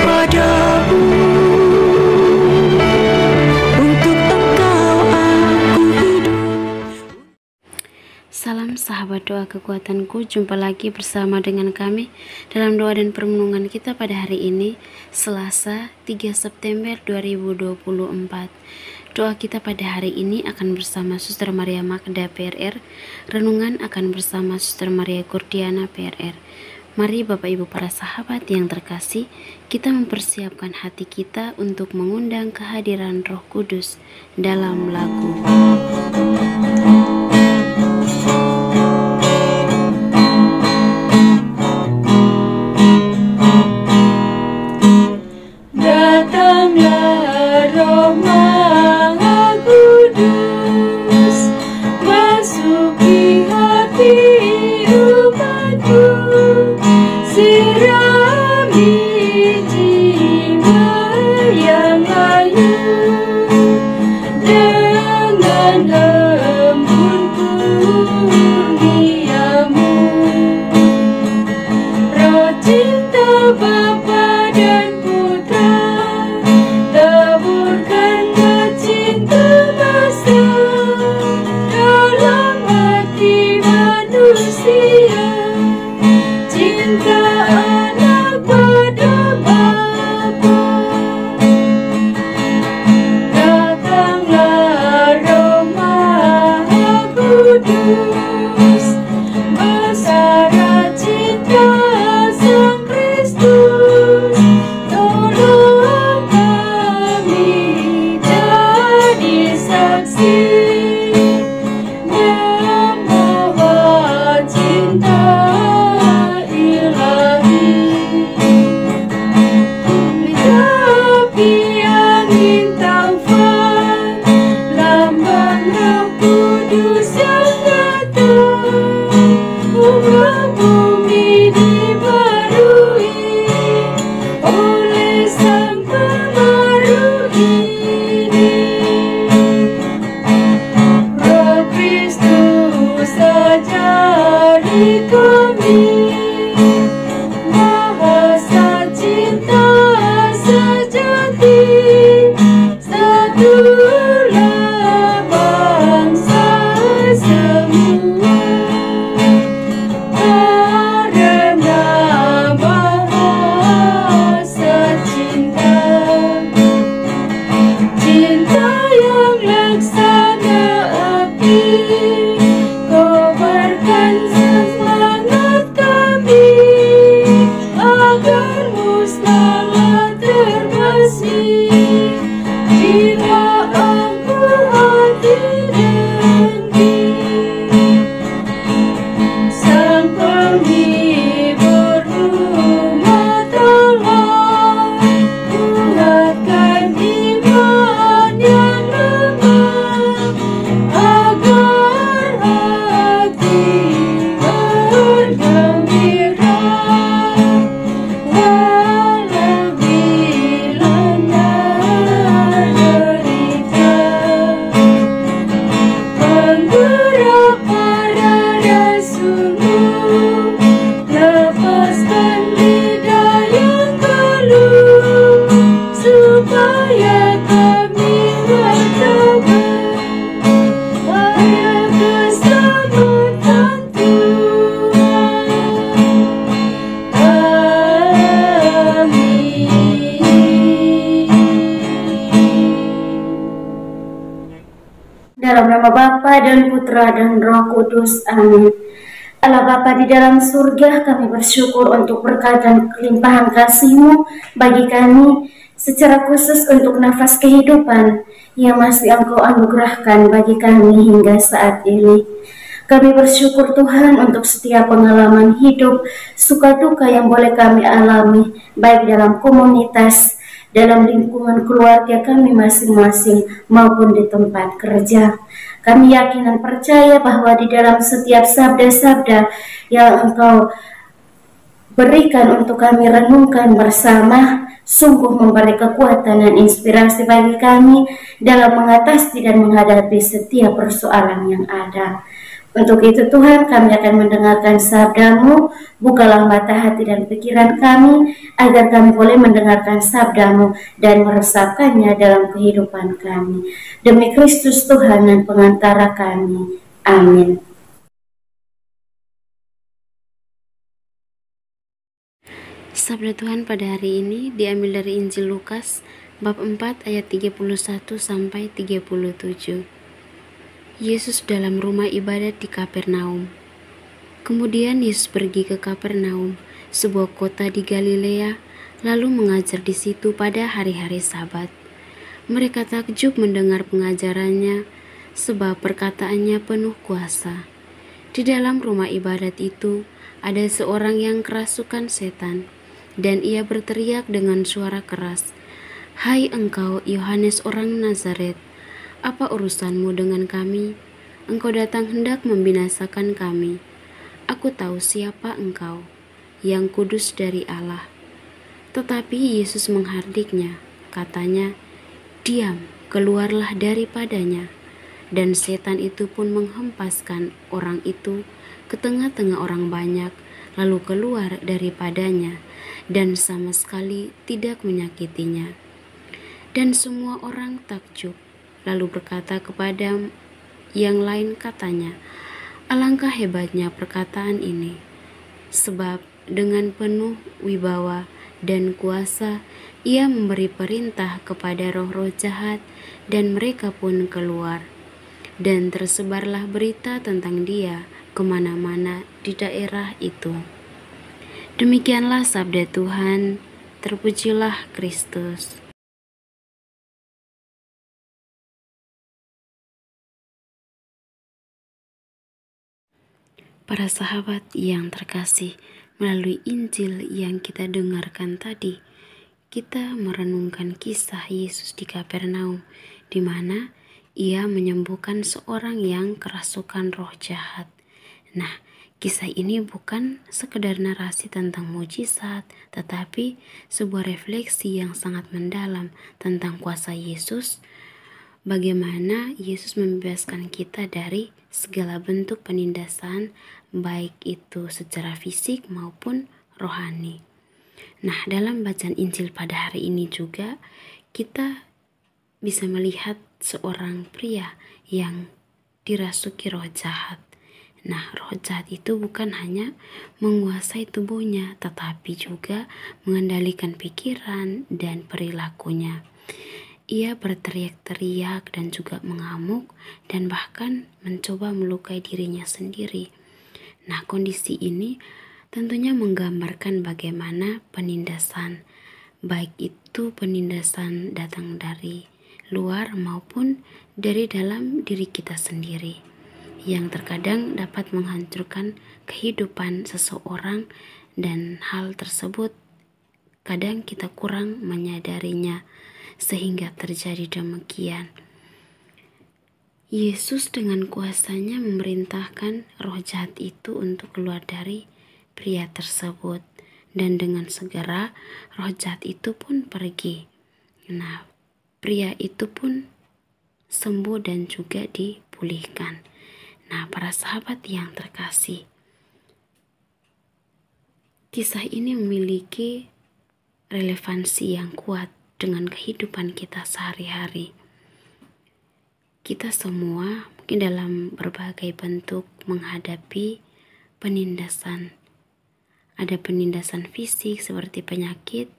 Padamu, untuk Engkau aku hidup. Salam sahabat doa kekuatanku, jumpa lagi bersama dengan kami dalam doa dan permenungan kita pada hari ini, Selasa 3 September 2024. Doa kita pada hari ini akan bersama Suster Maria Magda PRR, renungan akan bersama Suster Maria Gordiana PRR. Mari Bapak Ibu para sahabat yang terkasih, kita mempersiapkan hati kita untuk mengundang kehadiran Roh Kudus dalam lagu. Datanglah Roh Maha Kudus, masuki hati umatku, sirami jiwa yang layu dengan embun kurniamu. Roh cinta Bapa dan Putra, taburkanlah cinta besar dalam hati manusia, cinta anak pada Bapa. Datanglah Roh Maha Kudus, bersara cinta Sang Kristus, tolong kami jadi saksi membawa cinta ilahi. Tapi angin taufan, lambang Roh Kudus yang datang, bunga bumi dibarui oleh Sang Pembaru ini. Roh Kristus ajari kami bahasa cinta sejati, satulah bangsa semua, karena bahasa cinta, cinta yang laksana api, kobarkan semangat kami agar musnahlah terbersih jiwa aku hati dengki. Sang penghibur umat Allah, kuatkan iman yang lemah agar hati bergembira walau dilanda derita. Penggerak para rasulmu, lepaskan lidah yang keluh, supaya kami bertobat pada keselamatan Tuhan. Dalam nama Bapa dan Putra dan Roh Kudus. Amin. Allah Bapa di dalam surga, kami bersyukur untuk berkat dan kelimpahan kasih-Mu bagi kami, secara khusus untuk nafas kehidupan yang masih Engkau anugerahkan bagi kami hingga saat ini. Kami bersyukur Tuhan untuk setiap pengalaman hidup, suka duka yang boleh kami alami, baik dalam komunitas, dalam lingkungan keluarga kami masing-masing, maupun di tempat kerja. Kami yakin dan percaya bahwa di dalam setiap sabda-sabda yang Engkau berikan untuk kami renungkan bersama, sungguh memberi kekuatan dan inspirasi bagi kami dalam mengatasi dan menghadapi setiap persoalan yang ada. Untuk itu Tuhan, kami akan mendengarkan sabda-Mu. Bukalah mata hati dan pikiran kami, agar kami boleh mendengarkan sabda-Mu dan meresapkannya dalam kehidupan kami. Demi Kristus Tuhan dan pengantara kami. Amin. Sabda Tuhan pada hari ini diambil dari Injil Lukas bab 4 ayat 31 sampai 37. Yesus dalam rumah ibadat di Kapernaum. Kemudian Yesus pergi ke Kapernaum, sebuah kota di Galilea, lalu mengajar di situ pada hari-hari Sabat. Mereka takjub mendengar pengajarannya, sebab perkataannya penuh kuasa. Di dalam rumah ibadat itu ada seorang yang kerasukan setan, dan ia berteriak dengan suara keras, "Hai engkau Yohanes orang Nazaret, apa urusanmu dengan kami? Engkau datang hendak membinasakan kami. Aku tahu siapa engkau, yang kudus dari Allah." Tetapi Yesus menghardiknya, katanya, "Diam, keluarlah daripadanya." Dan setan itu pun menghempaskan orang itu ke tengah-tengah orang banyak, lalu keluar daripadanya, dan sama sekali tidak menyakitinya. Dan semua orang takjub, lalu berkata kepada yang lain, katanya, "Alangkah hebatnya perkataan ini, sebab dengan penuh wibawa dan kuasa ia memberi perintah kepada roh-roh jahat, dan mereka pun keluar. Dan tersebarlah berita tentang dia kemana-mana di daerah itu." Demikianlah sabda Tuhan. Terpujilah Kristus. Para sahabat yang terkasih, melalui Injil yang kita dengarkan tadi, kita merenungkan kisah Yesus di Kapernaum, di mana ia menyembuhkan seorang yang kerasukan roh jahat. Nah, kisah ini bukan sekedar narasi tentang mujizat, tetapi sebuah refleksi yang sangat mendalam tentang kuasa Yesus, bagaimana Yesus membebaskan kita dari segala bentuk penindasan, baik itu secara fisik maupun rohani. Nah, dalam bacaan Injil pada hari ini juga kita bisa melihat seorang pria yang dirasuki roh jahat. Nah, roh jahat itu bukan hanya menguasai tubuhnya, tetapi juga mengendalikan pikiran dan perilakunya. Ia berteriak-teriak dan juga mengamuk, dan bahkan mencoba melukai dirinya sendiri. Nah, kondisi ini tentunya menggambarkan bagaimana penindasan, baik itu penindasan datang dari luar maupun dari dalam diri kita sendiri, yang terkadang dapat menghancurkan kehidupan seseorang, dan hal tersebut kadang kita kurang menyadarinya sehingga terjadi demikian. Yesus dengan kuasanya memerintahkan roh jahat itu untuk keluar dari pria tersebut, dan dengan segera roh jahat itu pun pergi. Nah, pria itu pun sembuh dan juga dipulihkan. Nah, para sahabat yang terkasih, kisah ini memiliki relevansi yang kuat dengan kehidupan kita sehari-hari. Kita semua mungkin dalam berbagai bentuk menghadapi penindasan. Ada penindasan fisik seperti penyakit,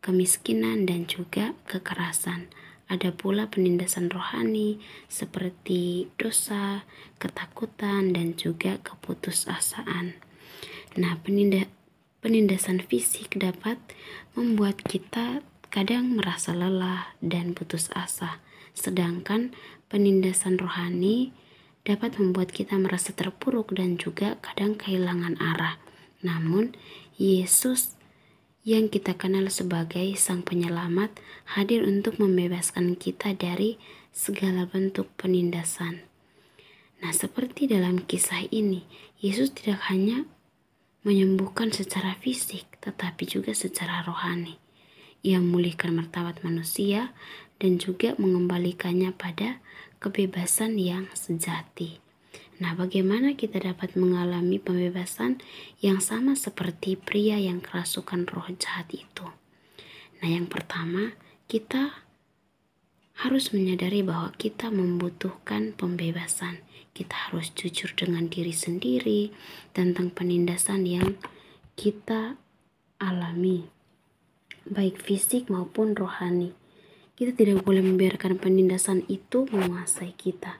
kemiskinan, dan juga kekerasan. Ada pula penindasan rohani seperti dosa, ketakutan, dan juga keputusasaan. Nah, penindasan fisik dapat membuat kita kadang merasa lelah dan putus asa. Sedangkan penindasan rohani dapat membuat kita merasa terpuruk dan juga kadang kehilangan arah. Namun, Yesus yang kita kenal sebagai Sang Penyelamat hadir untuk membebaskan kita dari segala bentuk penindasan. Nah, seperti dalam kisah ini, Yesus tidak hanya menyembuhkan secara fisik, tetapi juga secara rohani. Ia memulihkan martabat manusia dan juga mengembalikannya pada kebebasan yang sejati. Nah, bagaimana kita dapat mengalami pembebasan yang sama seperti pria yang kerasukan roh jahat itu? Nah, yang pertama, kita harus menyadari bahwa kita membutuhkan pembebasan. Kita harus jujur dengan diri sendiri tentang penindasan yang kita alami, baik fisik maupun rohani. Kita tidak boleh membiarkan penindasan itu menguasai kita.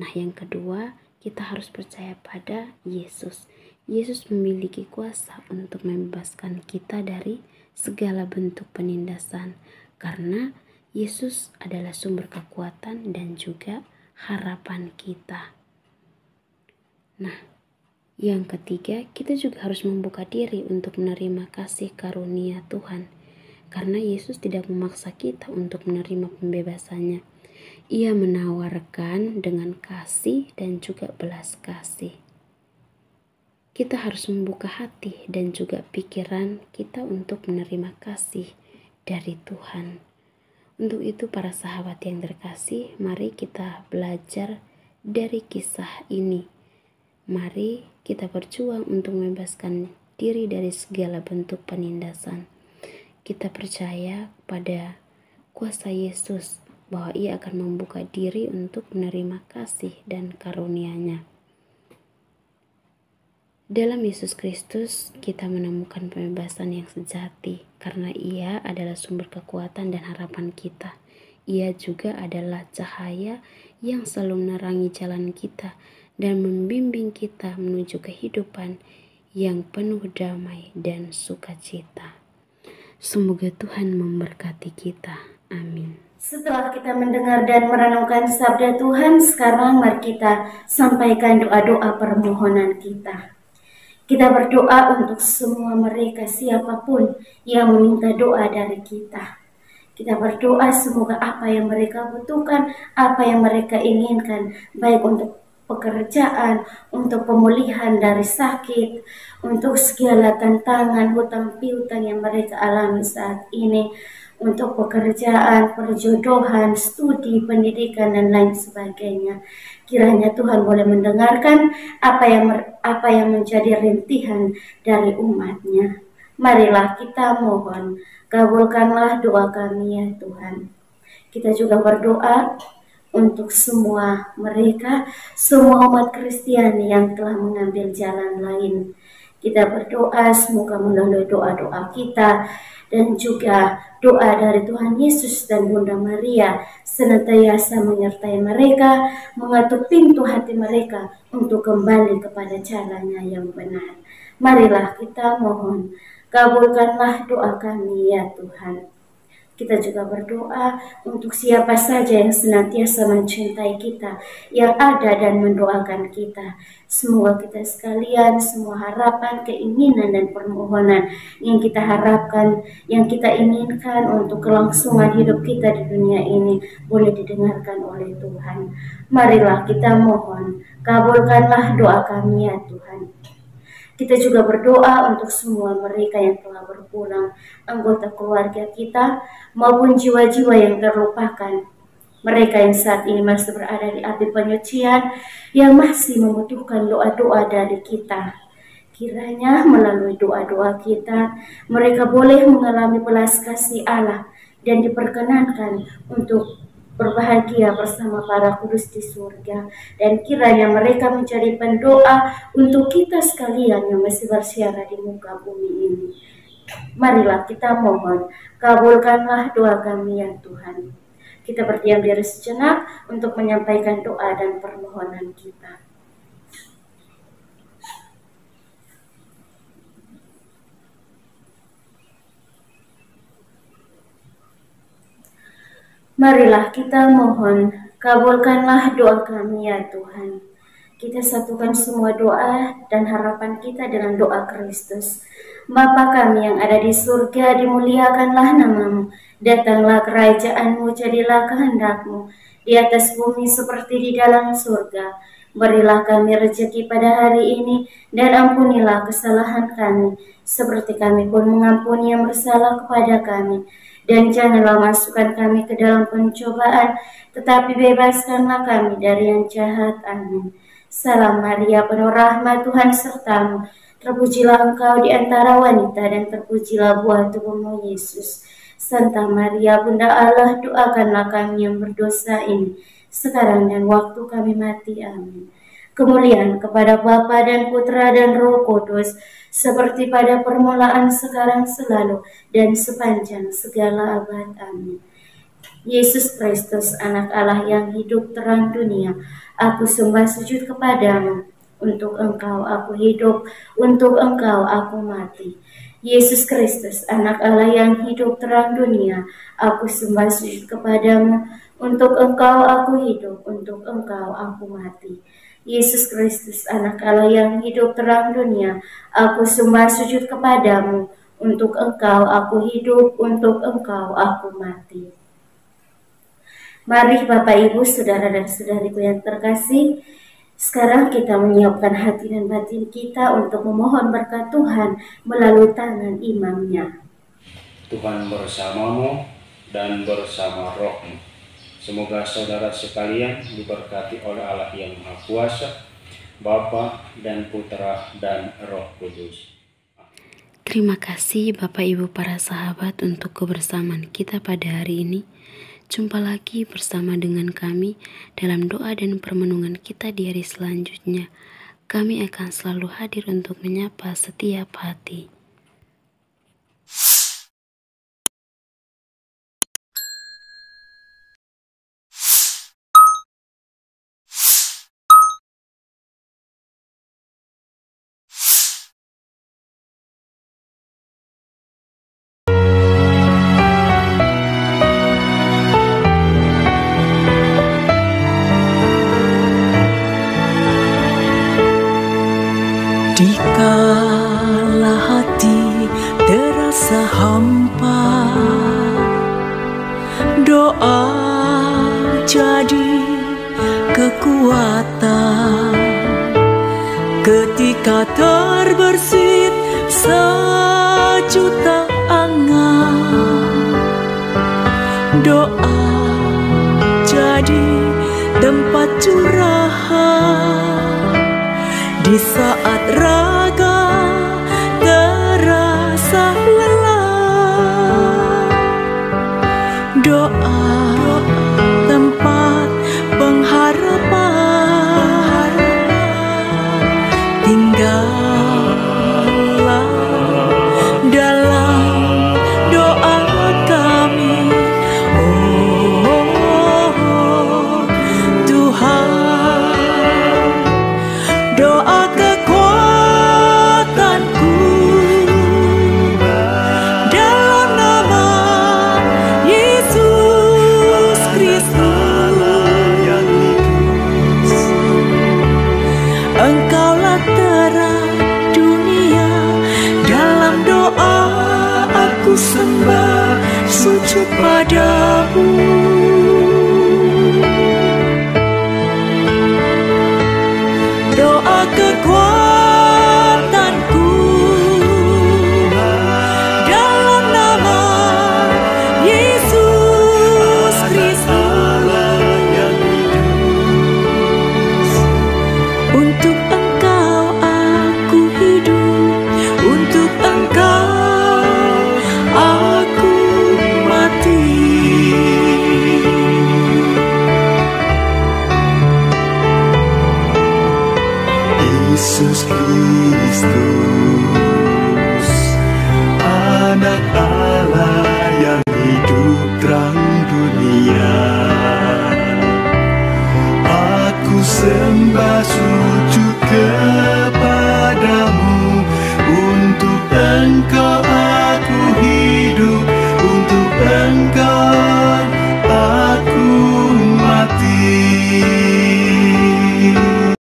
Nah, yang kedua, kita harus percaya pada Yesus. Yesus memiliki kuasa untuk membebaskan kita dari segala bentuk penindasan, karena Yesus adalah sumber kekuatan dan juga harapan kita. Nah, yang ketiga, kita juga harus membuka diri untuk menerima kasih karunia Tuhan, karena Yesus tidak memaksa kita untuk menerima pembebasannya. Ia menawarkan dengan kasih dan juga belas kasih. Kita harus membuka hati dan juga pikiran kita untuk menerima kasih dari Tuhan. Untuk itu, para sahabat yang terkasih, mari kita belajar dari kisah ini. Mari kita berjuang untuk membebaskan diri dari segala bentuk penindasan. Kita percaya pada kuasa Yesus, bahwa ia akan membuka diri untuk menerima kasih dan karunia-Nya. Dalam Yesus Kristus kita menemukan pembebasan yang sejati, karena ia adalah sumber kekuatan dan harapan kita. Ia juga adalah cahaya yang selalu menerangi jalan kita dan membimbing kita menuju kehidupan yang penuh damai dan sukacita. Semoga Tuhan memberkati kita. Amin. Setelah kita mendengar dan merenungkan sabda Tuhan, sekarang mari kita sampaikan doa-doa permohonan kita. Kita berdoa untuk semua mereka, siapapun yang meminta doa dari kita. Kita berdoa semoga apa yang mereka butuhkan, apa yang mereka inginkan, baik untuk pekerjaan, untuk pemulihan dari sakit, untuk segala tantangan, hutang piutang yang mereka alami saat ini, untuk pekerjaan, perjodohan, studi, pendidikan, dan lain sebagainya. Kiranya Tuhan boleh mendengarkan apa yang menjadi rintihan dari umat-Nya. Marilah kita mohon, kabulkanlah doa kami ya Tuhan. Kita juga berdoa untuk semua mereka, semua umat Kristiani yang telah mengambil jalan lain. Kita berdoa semoga melalui doa-doa kita dan juga doa dari Tuhan Yesus dan Bunda Maria senantiasa menyertai mereka, mengetuk pintu hati mereka untuk kembali kepada caranya yang benar. Marilah kita mohon, kabulkanlah doa kami ya Tuhan. Kita juga berdoa untuk siapa saja yang senantiasa mencintai kita, yang ada dan mendoakan kita. Semoga kita sekalian, semua harapan, keinginan, dan permohonan yang kita harapkan, yang kita inginkan untuk kelangsungan hidup kita di dunia ini boleh didengarkan oleh Tuhan. Marilah kita mohon, kabulkanlah doa kami ya Tuhan. Kita juga berdoa untuk semua mereka yang telah berpulang, anggota keluarga kita, maupun jiwa-jiwa yang terlupakan. Mereka yang saat ini masih berada di api penyucian, yang masih membutuhkan doa-doa dari kita. Kiranya melalui doa-doa kita, mereka boleh mengalami belas kasih Allah dan diperkenankan untuk berbahagia bersama para kudus di surga, dan kiranya mereka menjadi pendoa untuk kita sekalian yang masih bersiara di muka bumi ini. Marilah kita mohon, kabulkanlah doa kami ya Tuhan. Kita berdiam diri sejenak untuk menyampaikan doa dan permohonan kita. Marilah kita mohon, kabulkanlah doa kami ya Tuhan. Kita satukan semua doa dan harapan kita dengan doa Kristus. Bapa kami yang ada di surga, dimuliakanlah nama-Mu. Datanglah kerajaan-Mu, jadilah kehendak-Mu di atas bumi seperti di dalam surga. Berilah kami rezeki pada hari ini, dan ampunilah kesalahan kami, seperti kami pun mengampuni yang bersalah kepada kami. Dan janganlah masukkan kami ke dalam pencobaan, tetapi bebaskanlah kami dari yang jahat. Amin. Salam Maria, penuh rahmat, Tuhan sertamu. Terpujilah engkau di antara wanita dan terpujilah buah tubuhmu Yesus. Santa Maria, Bunda Allah, doakanlah kami yang berdosa ini, sekarang dan waktu kami mati. Amin. Kemuliaan kepada Bapa dan Putra dan Roh Kudus, seperti pada permulaan, sekarang, selalu, dan sepanjang segala abad. Amin. Yesus Kristus, anak Allah yang hidup terang dunia, aku sembah sujud kepadamu. Untuk engkau aku hidup, untuk engkau aku mati. Yesus Kristus, anak Allah yang hidup terang dunia, aku sembah sujud kepadamu. Untuk engkau aku hidup, untuk engkau aku mati. Yesus Kristus, anak Allah yang hidup terang dunia, aku sembah sujud kepadamu. Untuk engkau aku hidup, untuk engkau aku mati. Mari Bapak Ibu, Saudara dan Saudariku yang terkasih, sekarang kita menyiapkan hati dan batin kita untuk memohon berkat Tuhan melalui tangan imamnya. Tuhan bersamamu dan bersama rohmu. Semoga saudara sekalian diberkati oleh Allah yang Maha Kuasa, Bapa dan Putra dan Roh Kudus. Terima kasih Bapak Ibu para sahabat untuk kebersamaan kita pada hari ini. Jumpa lagi bersama dengan kami dalam doa dan permenungan kita di hari selanjutnya. Kami akan selalu hadir untuk menyapa setiap hati. Dikala hati terasa hampa, doa jadi kekuatan. Ketika terbersit sejuta angan, doa jadi tempat curahan. Di saat raga terasa lelah, doa tempat pengharapan. Tinggallah dalam doa kami, oh Tuhan. Doa kekuatanku dalam nama Yesus Kristus. Engkaulah terang dunia, dalam doa aku sembah sujud padamu.